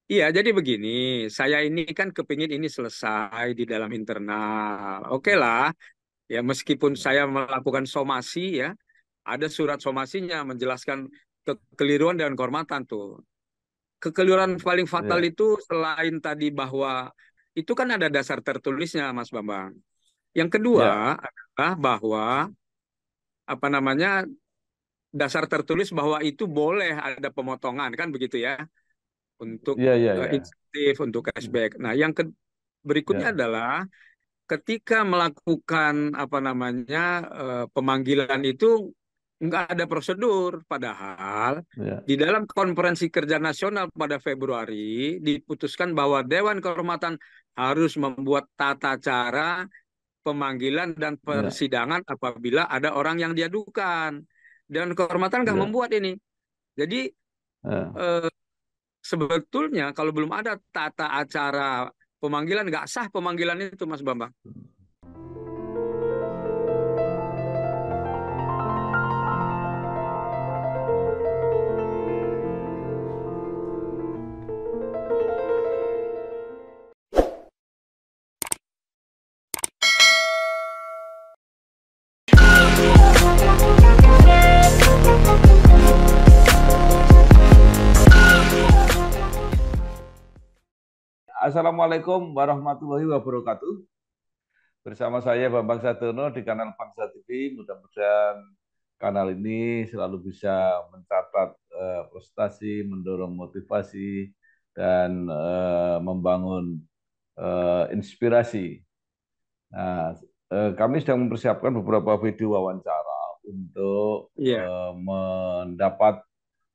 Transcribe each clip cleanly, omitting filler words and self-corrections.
Iya, jadi begini, saya ini kan kepingin ini selesai di dalam internal. Oke lah, ya meskipun saya melakukan somasi ya, ada surat somasinya menjelaskan kekeliruan dan kehormatan tuh. Kekeliruan paling fatal Ya, itu selain tadi bahwa itu kan ada dasar tertulisnya, Mas Bambang. Yang kedua ya, adalah bahwa apa namanya dasar tertulis bahwa itu boleh ada pemotongan kan begitu ya untuk ya, ya, ya, insentif untuk cashback. Nah, berikutnya ya, adalah ketika melakukan apa namanya pemanggilan itu nggak ada prosedur, padahal ya, di dalam konferensi kerja nasional pada Februari diputuskan bahwa Dewan Kehormatan harus membuat tata cara pemanggilan dan ya, persidangan apabila ada orang yang diadukan. Dewan Kehormatan nggak ya, membuat ini. Jadi ya. eh, sebetulnya kalau belum ada tata acara pemanggilan nggak sah pemanggilan itu, Mas Bambang. Assalamualaikum warahmatullahi wabarakatuh. Bersama saya Bambang Sadono di kanal Bangsa TV. Mudah-mudahan kanal ini selalu bisa mencatat prestasi, mendorong motivasi, dan membangun inspirasi. Nah, kami sedang mempersiapkan beberapa video wawancara untuk Iya, mendapat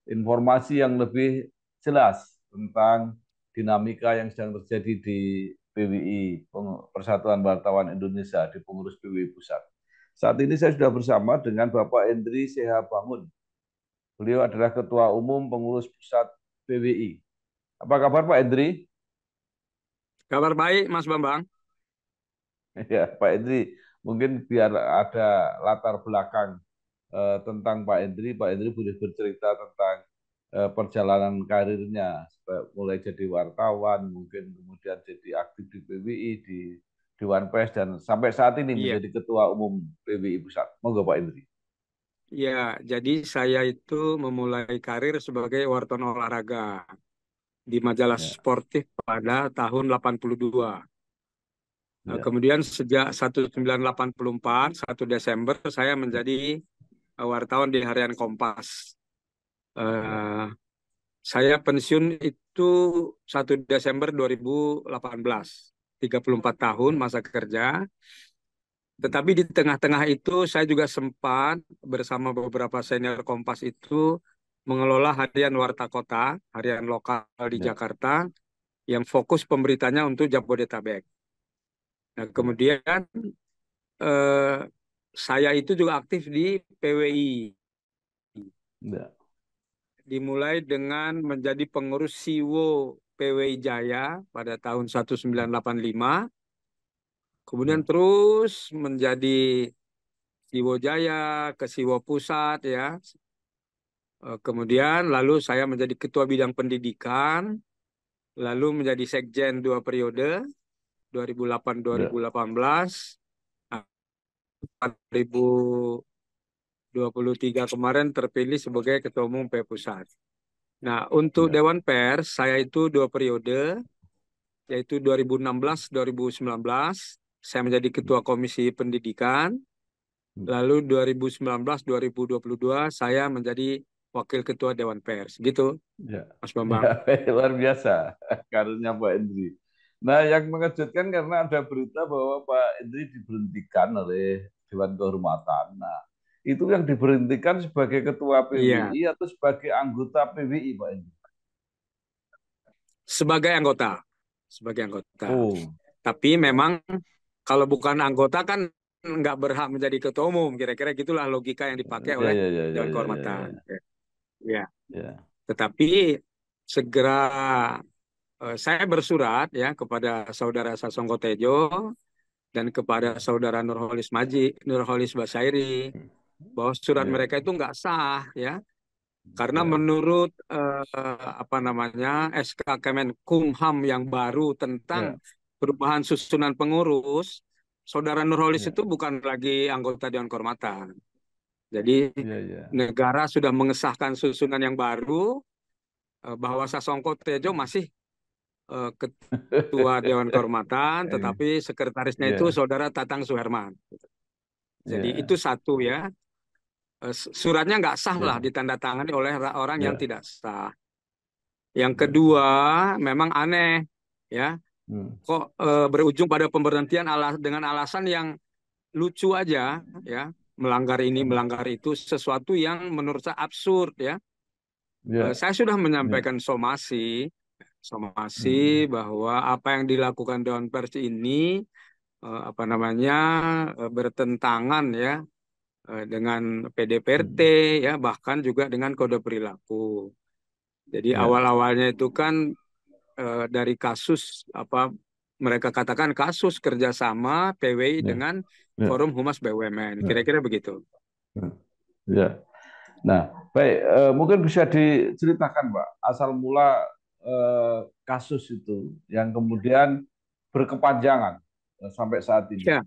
informasi yang lebih jelas tentang dinamika yang sedang terjadi di PWI, Persatuan Wartawan Indonesia, di pengurus PWI Pusat. Saat ini saya sudah bersama dengan Bapak Endri Seha Bangun. Beliau adalah Ketua Umum Pengurus Pusat PWI. Apa kabar Pak Endri? kabar baik, Mas Bambang. Ya, Pak Endri, mungkin biar ada latar belakang tentang Pak Endri. Pak Endri boleh bercerita tentang perjalanan karirnya, mulai jadi wartawan, mungkin kemudian jadi aktif di PWI, di Dewan Pers, dan sampai saat ini Iya, menjadi Ketua Umum PWI Pusat. Monggo Pak Endri. iya. Jadi saya itu memulai karir sebagai wartawan olahraga di majalah Ya, sportif pada tahun 82. Nah, ya, kemudian sejak 1984, 1 Desember, saya menjadi wartawan di Harian Kompas. ya, Eh, saya pensiun itu 1 Desember 2018. 34 tahun ya, masa kerja. Tetapi di tengah-tengah itu saya juga sempat bersama beberapa senior Kompas itu mengelola harian Warta Kota, harian lokal di ya, Jakarta yang fokus pemberitanya untuk Jabodetabek. Nah, ya, kemudian eh, saya itu juga aktif di PWI, ya, dimulai dengan menjadi pengurus Siwo PWI Jaya pada tahun 1985, kemudian ya, terus menjadi Siwo Jaya ke Siwo Pusat ya. Kemudian lalu saya menjadi ketua bidang pendidikan, lalu menjadi sekjen 2 periode, ya, 2008-2018, 2023 kemarin terpilih sebagai ketua umum P Pusat. Nah, untuk ya, Dewan Pers, saya itu 2 periode, yaitu 2016-2019, saya menjadi ketua komisi pendidikan, lalu 2019-2022 saya menjadi wakil ketua Dewan Pers. Gitu, ya, Mas ya, Bambang. luar biasa karirnya Pak Endri. Nah, yang mengejutkan karena ada berita bahwa Pak Endri diberhentikan oleh Dewan Kehormatan. Nah, itu yang diberhentikan sebagai ketua Iya, PWI atau sebagai anggota PWI, Pak Endri? sebagai anggota. Sebagai anggota. Oh, Tapi ya, memang kalau bukan anggota kan nggak berhak menjadi ketua umum. Kira-kira gitulah logika yang dipakai ya, oleh ya, ya, ya, Dewan ya, ya, Kehormatan. ya, Ya. ya, Tetapi segera saya bersurat ya kepada saudara Sasongko Tejo dan kepada ya, saudara Nurholis Basairi bahwa surat ya, mereka itu nggak sah ya. Karena Ya, menurut apa namanya SK Kemenkumham yang baru tentang ya, perubahan susunan pengurus, Saudara Nurholis ya, itu bukan lagi anggota Dewan Kehormatan. Jadi ya, ya, negara sudah mengesahkan susunan yang baru bahwa Sasongko Tejo masih Ketua Dewan Kehormatan, Ini, tetapi sekretarisnya itu ya, Saudara Tatang Suherman. Jadi itu ya, satu ya. Suratnya nggak sah lah ya, ditandatangani oleh orang yang ya, tidak sah. Yang ya. kedua, memang aneh ya, Hmm, kok berujung pada pemberhentian dengan alasan yang lucu aja ya, melanggar ini, hmm, melanggar itu, sesuatu yang menurut saya absurd ya. ya, Saya sudah ya, menyampaikan somasi hmm, bahwa apa yang dilakukan Dewan Pers ini apa namanya bertentangan ya dengan PDPRT hmm, ya, bahkan juga dengan kode perilaku. Jadi ya, awal-awalnya itu kan dari kasus apa mereka katakan kasus kerjasama PWI ya, dengan ya, Forum Humas BUMN, ya, kira-kira begitu. ya. Ya. Nah, baik, mungkin bisa diceritakan, Pak, asal mula kasus itu yang kemudian berkepanjangan sampai saat ini. Ya,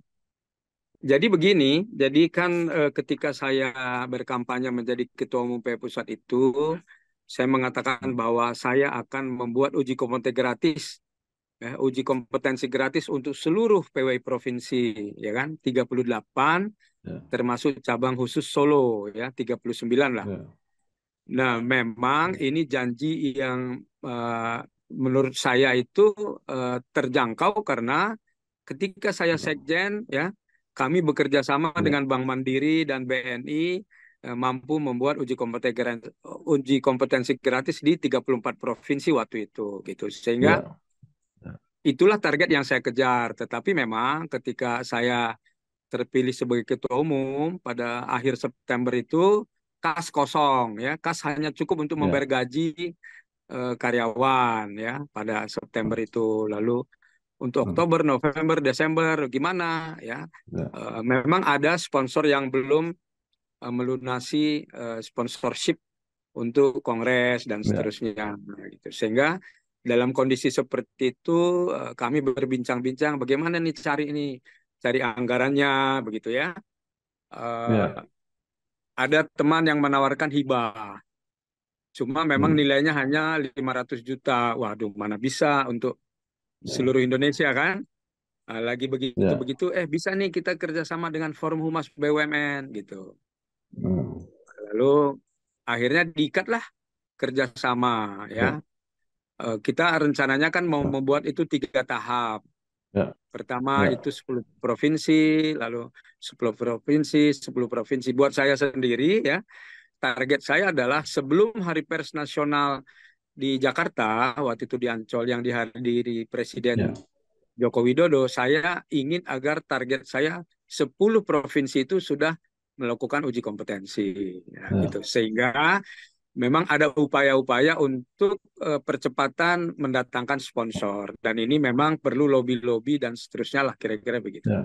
jadi begini, jadi kan ketika saya berkampanye menjadi Ketua Umum PWI Pusat itu, saya mengatakan bahwa saya akan membuat uji kompetensi gratis, ya, uji kompetensi gratis untuk seluruh PWI provinsi, ya kan, 38, Ya, termasuk cabang khusus Solo, ya, 39 lah. ya, Nah, memang ya, ini janji yang menurut saya itu terjangkau karena ketika saya sekjen, ya, kami bekerja sama ya, dengan Bank Mandiri dan BNI mampu membuat uji kompetensi gratis di 34 provinsi waktu itu, gitu. Sehingga ya, itulah target yang saya kejar. Tetapi memang ketika saya terpilih sebagai ketua umum pada akhir September itu kas kosong ya, kas hanya cukup untuk membayar ya, gaji karyawan ya pada September itu. Lalu untuk hmm, Oktober, November, Desember gimana ya? ya, Memang ada sponsor yang belum melunasi sponsorship untuk kongres dan ya, seterusnya gitu. Sehingga dalam kondisi seperti itu kami berbincang-bincang bagaimana nih cari anggarannya begitu ya. Eh, ya, ada teman yang menawarkan hibah. Cuma memang hmm, nilainya hanya 500 juta. Waduh, mana bisa untuk ya, seluruh Indonesia kan? Lagi ya, begitu-begitu, bisa nih kita kerjasama dengan Forum Humas BUMN gitu. hmm, Lalu akhirnya diikatlah kerjasama ya. ya, Kita rencananya kan mau membuat itu 3 tahap. ya, Pertama ya, itu 10 provinsi, lalu 10 provinsi, 10 provinsi. Buat saya sendiri ya, target saya adalah sebelum Hari Pers Nasional di Jakarta, waktu itu di Ancol yang dihadiri Presiden ya, Joko Widodo, saya ingin agar target saya 10 provinsi itu sudah melakukan uji kompetensi. Ya, ya. gitu. Sehingga memang ada upaya-upaya untuk percepatan mendatangkan sponsor. Dan ini memang perlu lobby-lobby dan seterusnya lah, kira-kira begitu. Ya.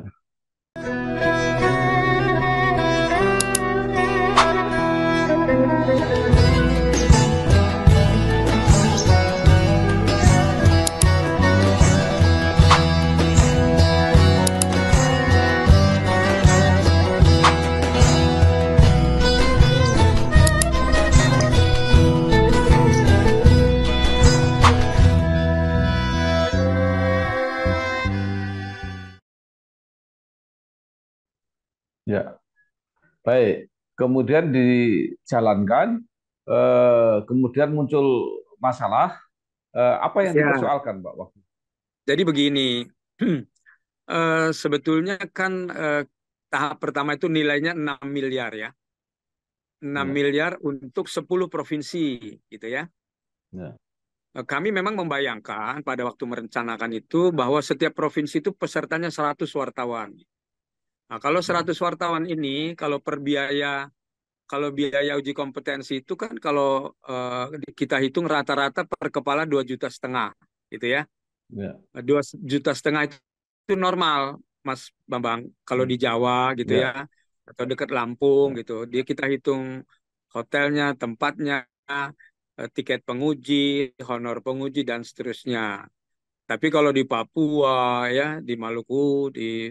Ya. Baik, kemudian dijalankan, kemudian muncul masalah, apa yang Ya, dipersoalkan, Pak? Waktu? jadi begini, sebetulnya kan tahap pertama itu nilainya 6 miliar ya. 6 Ya, miliar untuk 10 provinsi gitu ya. ya, Kami memang membayangkan pada waktu merencanakan itu bahwa setiap provinsi itu pesertanya 100 wartawan. Nah, kalau 100 wartawan ini kalau biaya uji kompetensi itu kan kalau kita hitung rata-rata per kepala 2,5 juta gitu ya. ya, 2,5 juta itu normal, Mas Bambang. Kalau hmm, di Jawa gitu ya, ya, atau dekat Lampung ya, gitu, dia kita hitung hotelnya, tempatnya, tiket penguji, honor penguji dan seterusnya. Tapi kalau di Papua ya, di Maluku, di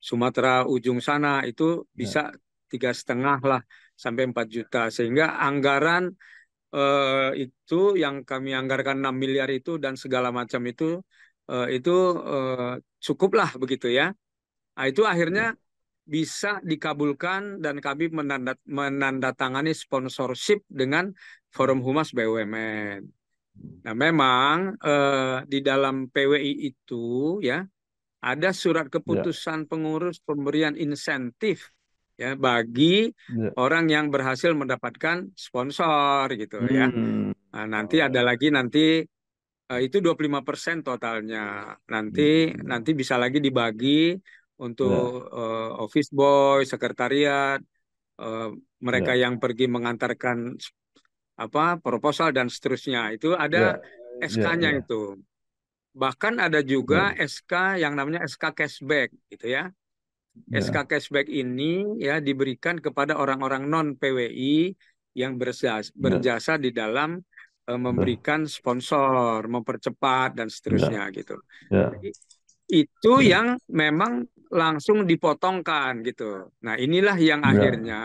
Sumatera ujung sana itu Ya. bisa 3,5 lah sampai 4 juta. Sehingga anggaran itu yang kami anggarkan 6 miliar itu dan segala macam itu cukup lah begitu ya. Nah, itu akhirnya Ya. bisa dikabulkan dan kami menandatangani sponsorship dengan Forum Humas BUMN. Nah, memang di dalam PWI itu ya ada surat Ya. keputusan pengurus pemberian insentif ya bagi Ya. orang yang berhasil mendapatkan sponsor gitu ya. Hmm. Nah, nanti ada Oh. lagi nanti itu 25% totalnya. Nanti nanti Hmm. bisa lagi dibagi untuk Ya. office boy, sekretariat, eh, mereka Ya. yang pergi mengantarkan apa proposal dan seterusnya. Itu ada Ya. Ya. SK-nya Ya. itu. Bahkan ada juga Ya. SK yang namanya SK cashback gitu ya. SK Ya. cashback ini ya diberikan kepada orang-orang non PWI yang Ya. berjasa di dalam Betul. memberikan sponsor, mempercepat dan seterusnya Ya. gitu. Ya. Jadi itu Ya. yang memang langsung dipotongkan gitu. Nah, inilah yang Ya. akhirnya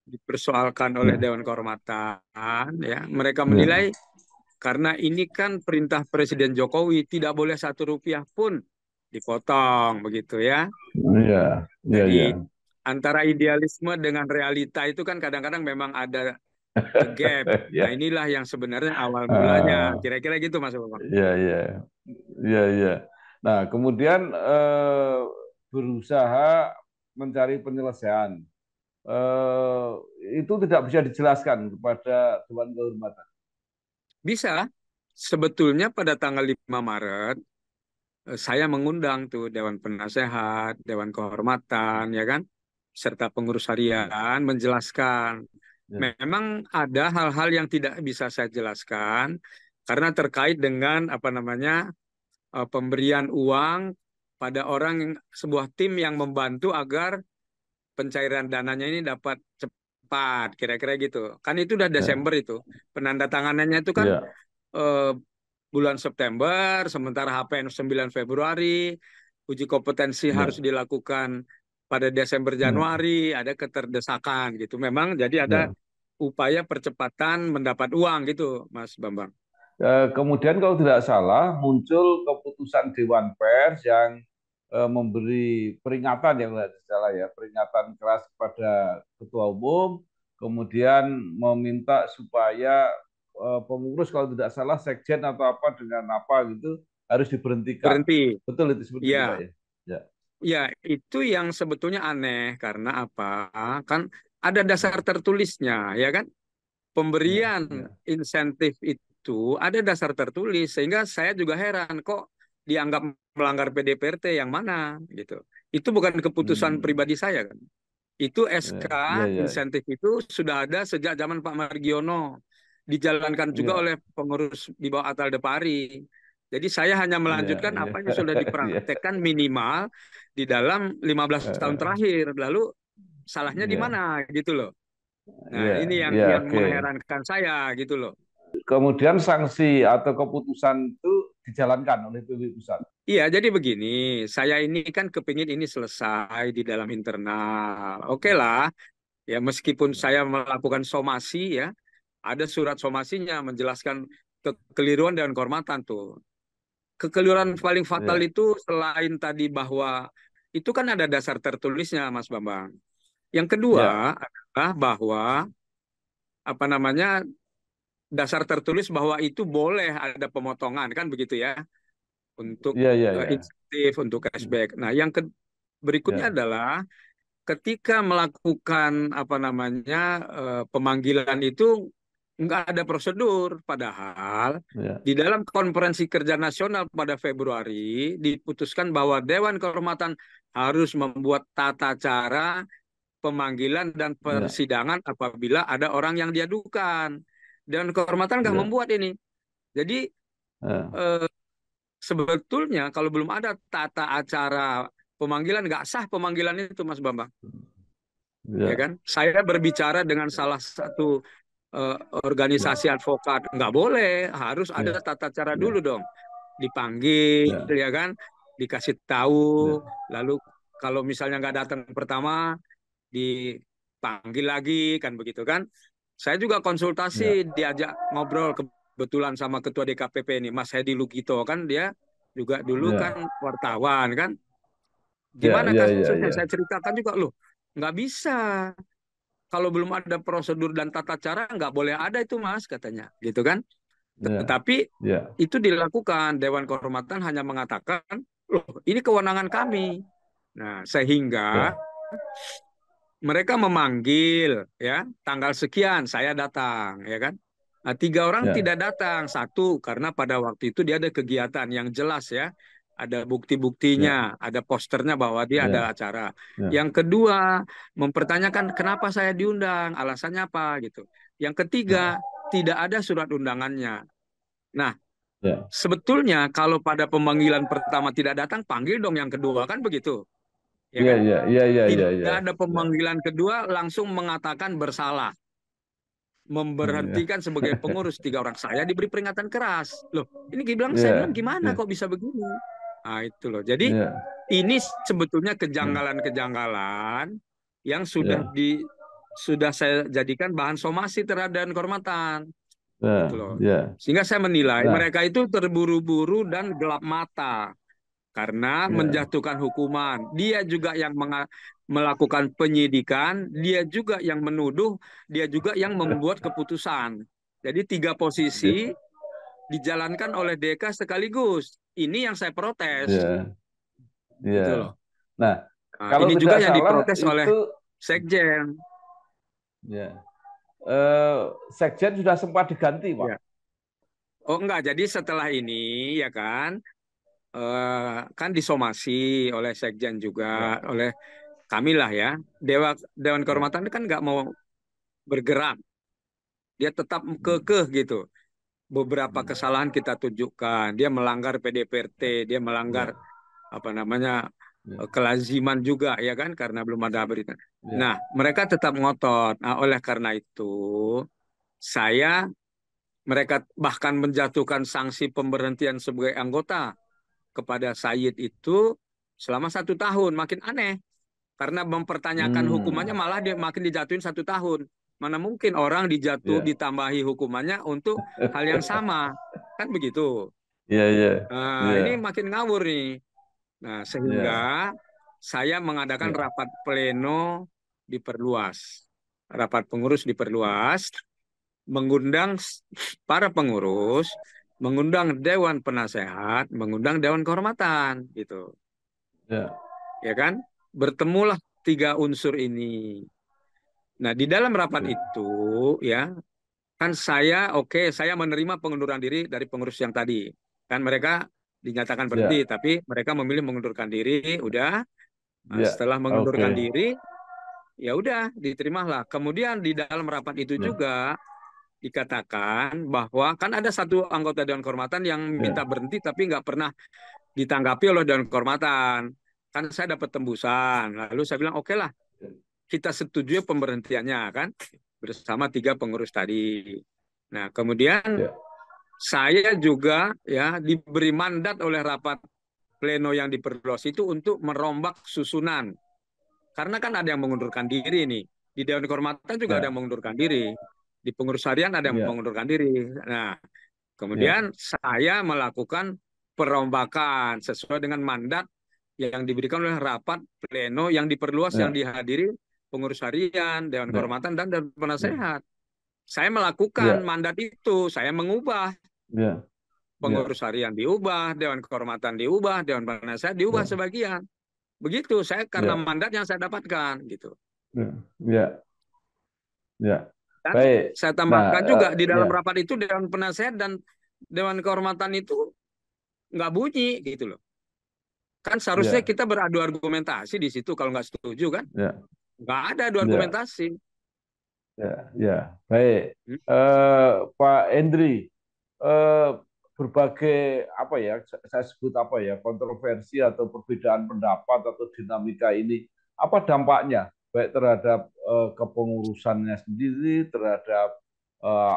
dipersoalkan oleh Ya. Dewan Kehormatan ya. Mereka menilai Ya. karena ini kan perintah Presiden Jokowi tidak boleh 1 rupiah pun dipotong begitu ya. Iya, iya, Jadi iya. antara idealisme dengan realita itu kan kadang-kadang memang ada gap. Nah, Iya. inilah yang sebenarnya awal mulanya. Ah, Kira-kira gitu Mas Bambang. iya, iya, iya, iya. Nah, kemudian berusaha mencari penyelesaian. Eh, itu tidak bisa dijelaskan kepada Dewan Kehormatan. Bisa. Sebetulnya pada tanggal 5 Maret saya mengundang tuh Dewan Penasehat, Dewan Kehormatan, ya kan, serta pengurus Ya, harian menjelaskan. ya, Memang ada hal-hal yang tidak bisa saya jelaskan karena terkait dengan apa namanya pemberian uang pada orang sebuah tim yang membantu agar pencairan dananya ini dapat cepat, kira-kira gitu. Kan itu udah ya, Desember itu. Penandatanganannya itu kan ya, eh, bulan September, sementara HPN 9 Februari, uji kompetensi harus ya, dilakukan pada Desember ya, Januari, ada keterdesakan gitu. Memang jadi ada ya. upaya percepatan mendapat uang gitu, Mas Bambang. Kemudian kalau tidak salah muncul keputusan Dewan Pers yang memberi peringatan yang tidak salah ya, peringatan keras kepada Ketua Umum, kemudian meminta supaya pengurus kalau tidak salah sekjen atau apa dengan apa gitu harus diberhentikan. Berhenti. Betul itu seperti itu Pak Ya, ya? Ya, ya itu yang sebetulnya aneh karena apa? Kan ada dasar tertulisnya, ya kan? ya, Pemberian ya, insentif itu ada dasar tertulis sehingga saya juga heran kok dianggap melanggar PDPRT yang mana gitu. Itu bukan keputusan hmm, pribadi saya kan. Itu SK ya, ya, ya, insentif itu sudah ada sejak zaman Pak Margiono, dijalankan juga ya, oleh pengurus di bawah Atal Depari. Jadi saya hanya ya, melanjutkan ya, apa yang sudah ya, dipraktekkan minimal di dalam 15 tahun eh, terakhir. Lalu salahnya di ya, mana gitu loh. Nah, ya, ini yang ya, yang oke. mengherankan saya gitu loh. Kemudian sanksi atau keputusan itu dijalankan oleh PBB Pusat. Iya, jadi begini, saya ini kan kepingin ini selesai di dalam internal. Oke lah, ya meskipun saya melakukan somasi ya, ada surat somasinya menjelaskan kekeliruan dan kehormatan tuh. Kekeliruan paling fatal Ya, itu selain tadi bahwa itu kan ada dasar tertulisnya, Mas Bambang. Yang kedua ya, adalah bahwa apa namanya dasar tertulis bahwa itu boleh ada pemotongan kan begitu ya untuk ya, ya, ya, insentif untuk cashback. Nah, yang berikutnya ya, adalah ketika melakukan apa namanya pemanggilan itu nggak ada prosedur, padahal ya, di dalam konferensi kerja nasional pada Februari diputuskan bahwa Dewan Kehormatan harus membuat tata cara pemanggilan dan ya, persidangan apabila ada orang yang diadukan. Dewan Kehormatan nggak ya, membuat ini. Jadi ya, eh, sebetulnya kalau belum ada tata acara pemanggilan nggak sah pemanggilan itu Mas Bambang. ya ya, kan? Saya berbicara dengan salah satu eh, organisasi advokat, nggak boleh, harus ada ya, tata cara dulu ya, dong, dipanggil, ya, ya kan, dikasih tahu, ya, lalu kalau misalnya nggak datang pertama, dipanggil lagi, kan begitu kan? Saya juga konsultasi, ya, diajak ngobrol kebetulan sama Ketua DKPP ini, Mas Hedi Lugito kan, dia juga dulu kan ya, wartawan kan. ya, Gimana ya, ya, kasusnya? ya, Saya ceritakan juga, loh, nggak bisa. Kalau belum ada prosedur dan tata cara, nggak boleh ada itu, Mas, katanya. Gitu kan? ya, Tetapi ya, itu dilakukan. Dewan Kehormatan hanya mengatakan, loh, ini kewenangan kami. Nah, sehingga ya, mereka memanggil, ya, tanggal sekian saya datang, ya kan? Nah, tiga orang ya, tidak datang. Satu, karena pada waktu itu dia ada kegiatan yang jelas, ya. Ada ya, bukti-buktinya, ada posternya bahwa dia ada ya, acara. ya, Yang kedua, mempertanyakan kenapa saya diundang, alasannya apa gitu. Yang ketiga, tidak ada surat undangannya. Nah, ya, sebetulnya kalau pada pemanggilan pertama tidak datang, panggil dong yang kedua, kan begitu, ya ya, kan? ya, ya, ya, ya, Tidak ya, ada ya, pemanggilan kedua, langsung mengatakan bersalah, ya, memberhentikan sebagai pengurus tiga orang. Saya diberi peringatan keras. Loh, ini dibilang, saya bilang ya, gimana ya, kok bisa begini? Nah, itu loh. Jadi ya, ini sebetulnya ya, kejanggalan-kejanggalan yang ya, sudah saya jadikan bahan somasi terhadap Dewan Kehormatan, gitu ya, loh. ya. Sehingga saya menilai Nah, mereka itu terburu-buru dan gelap mata karena ya, menjatuhkan hukuman. Dia juga yang melakukan penyidikan, dia juga yang menuduh, dia juga yang membuat keputusan. Jadi tiga posisi dijalankan oleh DK sekaligus. Ini yang saya protes, ya, gitu ya. loh. Nah, Nah, kalau ini juga tidak yang salah diprotes oleh itu, Sekjen. ya, Sekjen sudah sempat diganti, Pak. Ya. Oh enggak, jadi setelah ini ya kan, kan disomasi oleh Sekjen juga, Ya, oleh kami lah ya. Dewan ya, Kehormatan itu kan nggak mau bergerak, dia tetap hmm, kekeh gitu. Beberapa hmm, kesalahan kita tunjukkan, dia melanggar PDPRT, dia melanggar ya, apa namanya ya, kelaziman juga ya kan, karena belum ada berita. ya, Nah, mereka tetap ngotot. Nah, oleh karena itu saya mereka bahkan menjatuhkan sanksi pemberhentian sebagai anggota kepada Said itu selama 1 tahun. Makin aneh karena mempertanyakan hukumannya, hmm. malah dia makin dijatuhin 1 tahun. Mana mungkin orang dijatuh Ya, ditambahi hukumannya untuk hal yang sama, kan begitu. ya, ya, Nah, ini ya, makin ngawur nih. Nah, sehingga ya, saya mengadakan ya, rapat pleno diperluas. Rapat pengurus diperluas, mengundang para pengurus, mengundang dewan penasehat, mengundang dewan kehormatan, gitu. ya, Ya kan? Bertemulah tiga unsur ini. Nah, di dalam rapat ya, itu ya, kan saya menerima pengunduran diri dari pengurus yang tadi. Kan mereka dinyatakan berhenti, ya, tapi mereka memilih mengundurkan diri, udah. Nah, ya, setelah oke, mengundurkan diri, ya udah diterimalah. Kemudian di dalam rapat itu ya, juga dikatakan bahwa kan ada satu anggota Dewan Kehormatan yang minta ya, berhenti tapi nggak pernah ditanggapi oleh Dewan Kehormatan. Kan saya dapat tembusan. Lalu saya bilang, oke lah, kita setujui pemberhentiannya kan bersama tiga pengurus tadi. Nah, kemudian ya, saya juga ya diberi mandat oleh rapat pleno yang diperluas itu untuk merombak susunan. Karena kan ada yang mengundurkan diri nih. Di Dewan Kehormatan juga ada yang ya, mengundurkan diri. Di pengurus harian ada yang ya, mengundurkan diri. Nah, ya, kemudian saya melakukan perombakan sesuai dengan mandat yang diberikan oleh rapat pleno yang diperluas yang ya, dihadiri pengurus harian, Dewan ya, Kehormatan dan Dewan ya, Penasehat. Saya melakukan ya, mandat itu, saya mengubah ya, ya, pengurus harian diubah, Dewan Kehormatan diubah, Dewan Penasehat diubah ya, sebagian. Begitu saya karena ya, mandat yang saya dapatkan gitu. ya, ya, ya. Dan Baik. saya Nah, tambahkan juga di dalam ya, rapat itu Dewan Penasehat dan Dewan Kehormatan itu nggak bunyi gitu loh. Kan seharusnya ya, kita beradu argumentasi di situ kalau nggak setuju kan? ya, Nggak ada adu ya, argumentasi. ya, ya. Baik. Hmm? Pak Endri, eh, berbagai apa ya, saya sebut apa ya, kontroversi atau perbedaan pendapat atau dinamika ini, apa dampaknya baik terhadap kepengurusannya sendiri, terhadap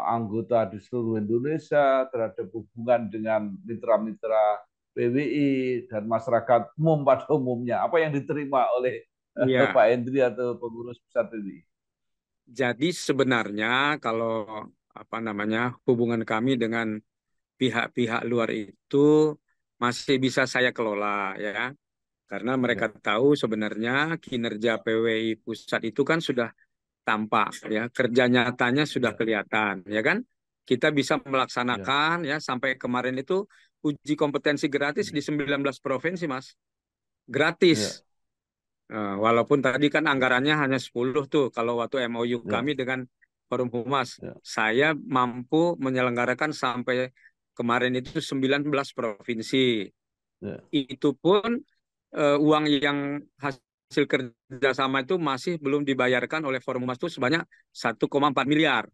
anggota di seluruh Indonesia, terhadap hubungan dengan mitra-mitra PWI dan masyarakat umum pada umumnya. Apa yang diterima oleh Iya. Pak Hendri atau pengurus besar PWI? Jadi sebenarnya kalau apa namanya hubungan kami dengan pihak-pihak luar itu masih bisa saya kelola ya, karena mereka Ya, tahu sebenarnya kinerja PWI pusat itu kan sudah tampak ya, kerja nyatanya sudah ya, kelihatan ya kan. Kita bisa ya, melaksanakan ya sampai kemarin itu uji kompetensi gratis di 19 provinsi, Mas. Gratis. ya, Walaupun tadi kan anggarannya hanya 10 tuh kalau waktu MOU ya, kami dengan Forum Humas. ya, Saya mampu menyelenggarakan sampai kemarin itu 19 provinsi. ya, Itu pun uang yang hasil kerjasama itu masih belum dibayarkan oleh Forum Humas itu sebanyak 1,4 miliar.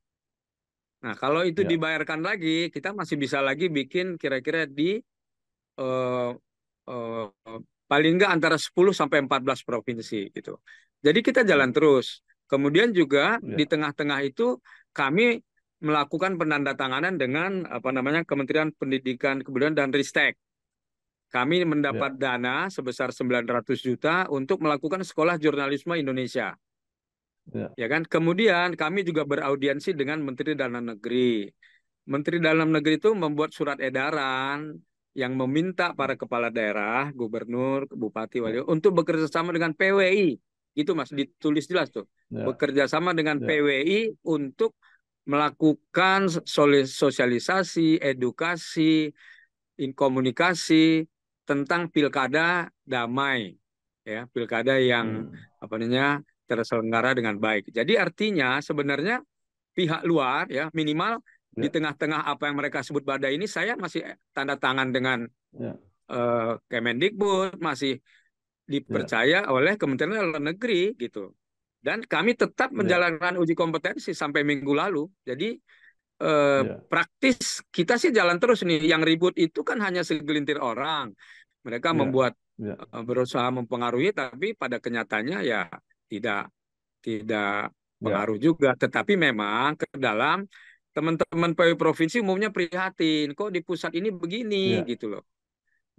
Nah, kalau itu ya, dibayarkan lagi, kita masih bisa lagi bikin kira-kira di eh, eh, paling nggak antara 10 sampai 14 provinsi gitu. Jadi kita jalan terus. Kemudian juga di ya, tengah-tengah itu kami melakukan penandatanganan dengan apa namanya Kementerian Pendidikan Kebudayaan dan Ristek. Kami mendapat ya, dana sebesar 900 juta untuk melakukan sekolah jurnalisme Indonesia. ya, Ya kan? Kemudian kami juga beraudiensi dengan Menteri Dalam Negeri. Menteri Dalam Negeri itu membuat surat edaran yang meminta para kepala daerah, gubernur, bupati, wali ya, untuk bekerja sama dengan PWI. Itu Mas, ditulis jelas tuh. ya, Bekerja sama dengan ya, PWI untuk melakukan sosialisasi, edukasi, komunikasi tentang pilkada damai, ya, pilkada yang hmm, apa namanya terselenggara dengan baik. Jadi artinya sebenarnya pihak luar ya minimal di ya, tengah-tengah apa yang mereka sebut badai ini saya masih tanda tangan dengan ya, Kemendikbud, masih ya, dipercaya oleh Kementerian Dalam Negeri gitu. Dan kami tetap ya, menjalankan uji kompetensi sampai minggu lalu. Jadi ya, praktis kita sih jalan terus nih. Yang ribut itu kan hanya segelintir orang. Mereka ya, membuat ya, berusaha mempengaruhi, tapi pada kenyataannya ya tidak tidak ya, pengaruh juga. Tetapi memang ke dalam teman-teman PW provinsi umumnya prihatin. Kok di pusat ini begini ya, gitu loh.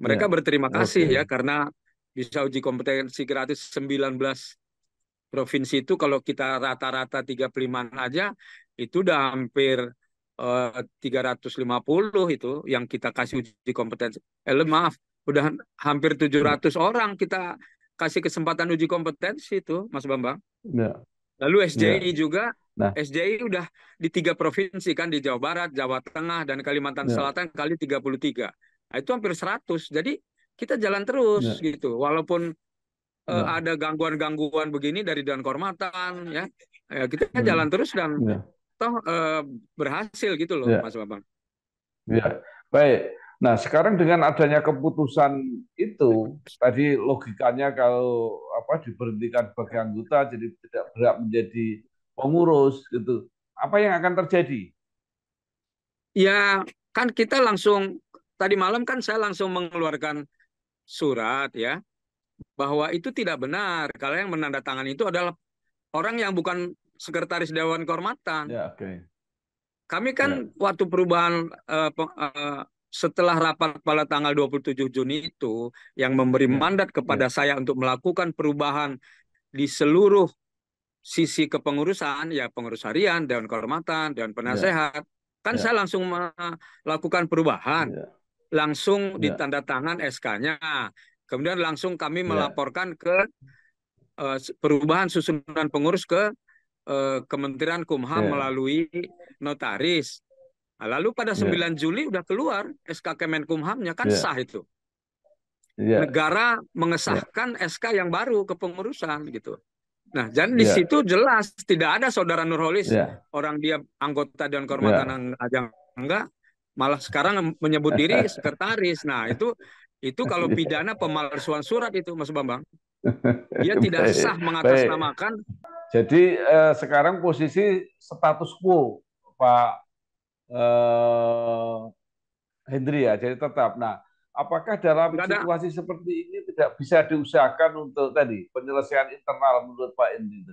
Mereka ya. berterima kasih ya Oke. karena bisa uji kompetensi gratis 19 provinsi itu kalau kita rata-rata 35 aja itu udah hampir 350 itu yang kita kasih uji kompetensi. Maaf, udah hampir Ya, 700 orang kita kasih kesempatan uji kompetensi itu, Mas Bambang. ya, Lalu SJI ya. juga, Nah, SJI udah di 3 provinsi kan, di Jawa Barat, Jawa Tengah, dan Kalimantan ya, Selatan kali 33. Nah, itu hampir 100. Jadi kita jalan terus ya, gitu. Walaupun ya, ada gangguan-gangguan begini dari Dewan Kehormatan ya, kita jalan hmm, terus dan ya, toh berhasil gitu loh ya, Mas Bambang. ya. Baik. Nah, sekarang dengan adanya keputusan itu, tadi logikanya kalau apa diberhentikan sebagai anggota jadi tidak berhak menjadi pengurus gitu. Apa yang akan terjadi? Ya kan kita langsung tadi malam kan saya langsung mengeluarkan surat ya bahwa itu tidak benar kalau yang menandatangani itu adalah orang yang bukan sekretaris Dewan Kehormatan. Ya, oke. Kami kan Ya, waktu perubahan setelah rapat pada tanggal 27 Juni itu yang memberi ya, mandat kepada ya, saya untuk melakukan perubahan di seluruh sisi kepengurusan, ya pengurus harian, Dewan Kehormatan, Dewan ya, Penasehat, kan saya ya, langsung melakukan perubahan, ya, langsung ya, ditanda tangan SK-nya, kemudian langsung kami ya, melaporkan ke perubahan susunan pengurus ke Kementerian Kumham ya, melalui notaris. Nah, lalu pada ya, 9 Juli udah keluar SK Kemenkumhamnya kan ya, sah itu. ya, Negara ya, mengesahkan SK yang baru kepengurusan gitu. Nah, jadi di ya, situ jelas tidak ada saudara Nurholis ya, orang dia anggota Dewan ya. Kehormatan aja enggak, malah sekarang menyebut diri sekretaris. Nah, itu kalau pidana pemalsuan surat itu Mas Bambang. Dia tidak Baik, sah baik. mengatasnamakan. Jadi sekarang posisi status quo, Pak eh, Hendri ya, jadi tetap. Nah, apakah dalam Nggak ada situasi seperti ini tidak bisa diusahakan untuk tadi penyelesaian internal menurut Pak Indi?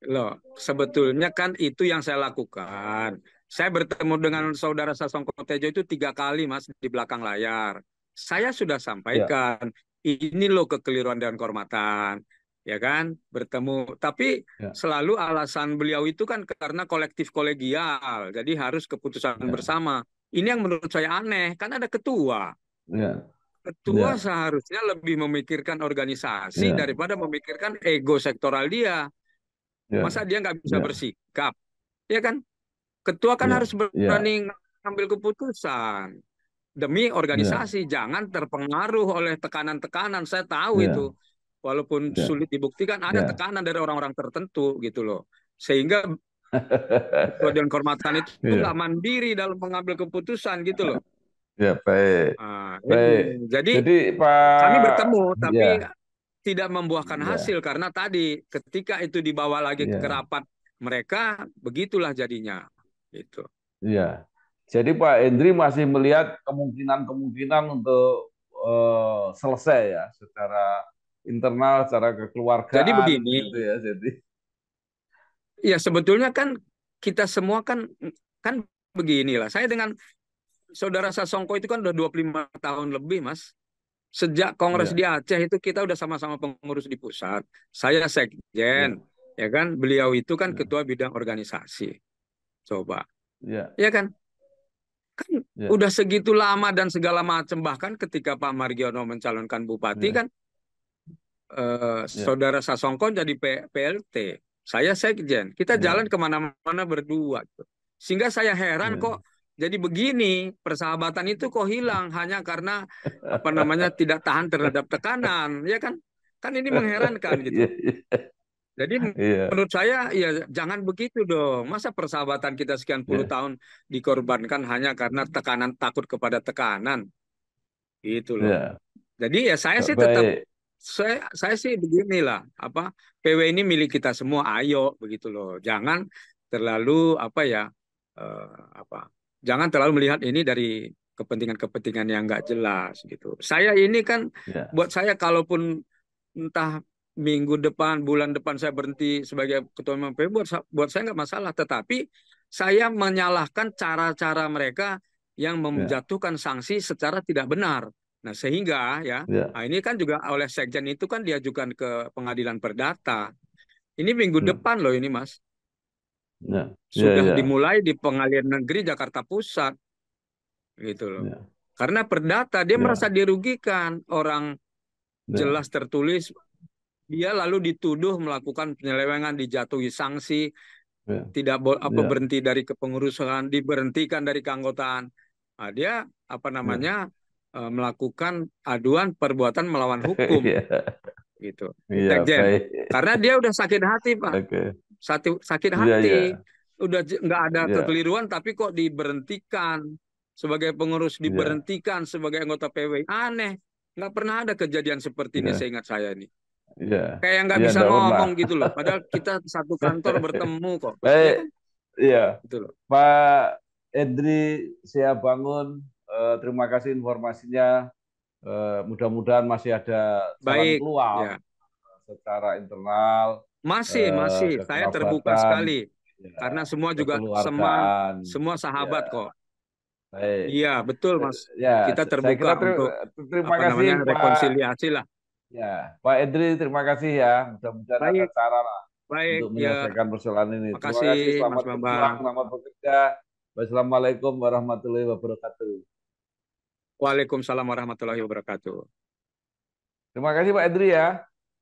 loh. Sebetulnya kan itu yang saya lakukan. Saya bertemu dengan saudara Sasongko Tejo itu 3 kali, Mas, di belakang layar. Saya sudah Ya, sampaikan, ini loh kekeliruan dan kehormatan, ya kan? Bertemu, tapi ya, selalu alasan beliau itu kan karena kolektif kolegial, jadi harus keputusan ya, bersama. Ini yang menurut saya aneh, kan ada ketua. ya, Ketua ya, seharusnya lebih memikirkan organisasi ya, daripada memikirkan ego sektoral dia. Masa ya, dia nggak bisa ya, bersikap? Ya kan? Ketua kan ya, harus ya, berani ngambil keputusan demi ya, organisasi, jangan terpengaruh oleh tekanan-tekanan. Saya tahu itu, ya, walaupun ya, sulit dibuktikan, ada ya. tekanan dari orang-orang tertentu gitu loh. Sehingga ketua Dewan Kehormatan itu nggak Iya, mandiri dalam mengambil keputusan gitu loh. ya, baik, Nah, ini. baik. Jadi Jadi kami Pak, bertemu, tapi ya, tidak membuahkan hasil ya, karena tadi ketika itu dibawa lagi ke ya, rapat mereka, begitulah jadinya. Gitu. ya. Jadi Pak Hendri masih melihat kemungkinan-kemungkinan untuk selesai ya secara internal, secara Jadi kekeluargaan begini, gitu ya. Jadi, ya sebetulnya kan kita semua kan kan beginilah. Saya dengan saudara Sasongko itu kan udah 25 tahun lebih, Mas. Sejak Kongres di ya, Aceh itu kita udah sama-sama pengurus di pusat. Saya sekjen, ya, ya kan? Beliau itu kan ya, ketua bidang organisasi. Coba, ya, ya kan? Kan ya, udah segitu lama dan segala macam, bahkan ketika Pak Margiono mencalonkan bupati ya, kan ya, saudara Sasongko jadi PLT, saya sekjen, kita ya, jalan kemana-mana berdua gitu. Sehingga saya heran ya. kok jadi begini, persahabatan itu kok hilang hanya karena apa namanya tidak tahan terhadap tekanan, ya kan? Kan ini mengherankan Iya, gitu. Jadi iya, menurut saya ya jangan begitu dong. Masa persahabatan kita sekian puluh iya, tahun dikorbankan hanya karena tekanan, takut kepada tekanan, gitu loh. iya. Jadi ya saya sih tetap, Baik, saya sih beginilah, apa, PW ini milik kita semua, ayo begitu loh. Jangan terlalu apa ya, eh, apa, jangan terlalu melihat ini dari kepentingan-kepentingan yang nggak jelas gitu. Saya ini kan, ya, buat saya kalaupun entah minggu depan, bulan depan saya berhenti sebagai ketua umum PW, buat saya nggak masalah. Tetapi saya menyalahkan cara-cara mereka yang ya, menjatuhkan sanksi secara tidak benar. Nah, sehingga ya, ya, nah ini kan juga oleh Sekjen itu kan diajukan ke Pengadilan Perdata. Ini minggu ya, depan loh ini, Mas. ya, ya, Sudah ya, dimulai di Pengadilan Negeri Jakarta Pusat gitu loh. ya, Karena perdata dia merasa ya, dirugikan. Orang ya, jelas tertulis dia lalu dituduh melakukan penyelewengan, dijatuhi sanksi, ya, tidak apa ya, berhenti dari kepengurusan, diberhentikan dari keanggotaan. Nah, dia apa ya. namanya melakukan aduan perbuatan melawan hukum Iya, gitu. iya, Sekjen. baik. Karena dia udah sakit hati, Pak. Oke. Sakit Iya, hati. iya, Udah nggak ada iya, kekeliruan, tapi kok diberhentikan. Sebagai pengurus iya, diberhentikan, sebagai anggota PW. Aneh. Nggak pernah ada kejadian seperti ini, iya, seingat saya nih. iya. Kayak nggak Iya, bisa enggak pernah. ngomong gitu loh. Padahal kita satu kantor bertemu kok. Iya Baik, kan? iya. Gitu loh. Pak Edri Bangun, terima kasih informasinya. Mudah-mudahan masih ada jalan Baik. keluar Ya. secara internal, Masih. Saya terbuka kekerabatan, sekali. ya, Karena semua juga kekeluargaan. semua Ya, sahabat kok. baik. Iya, betul, Mas. Ya, Kita saya terbuka kira untuk terima apa kasih namanya Pak. rekonsiliasi lah. Ya, Pak Edri, terima kasih ya. Mudah-mudahan ada Baik, cara lah baik. untuk Ya, menyelesaikan persoalan ini. Terima makasih kasih, Mas selamat Bambang. berjuang, selamat bekerja. Wassalamualaikum warahmatullahi wabarakatuh. Waalaikumsalam warahmatullahi wabarakatuh. Terima kasih Pak Edri ya.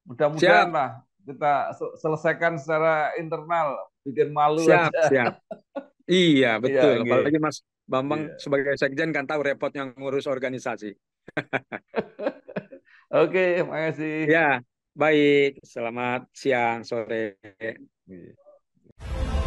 Mudah-mudahan Siap, lah kita selesaikan secara internal, bikin malu siap, aja. siap. Iya, Iya, betul. oke. Apalagi Mas Bambang Iya. sebagai sekjen kan tahu repotnya ngurus organisasi. Oke, makasih. Ya, baik. Selamat siang, sore. Iya.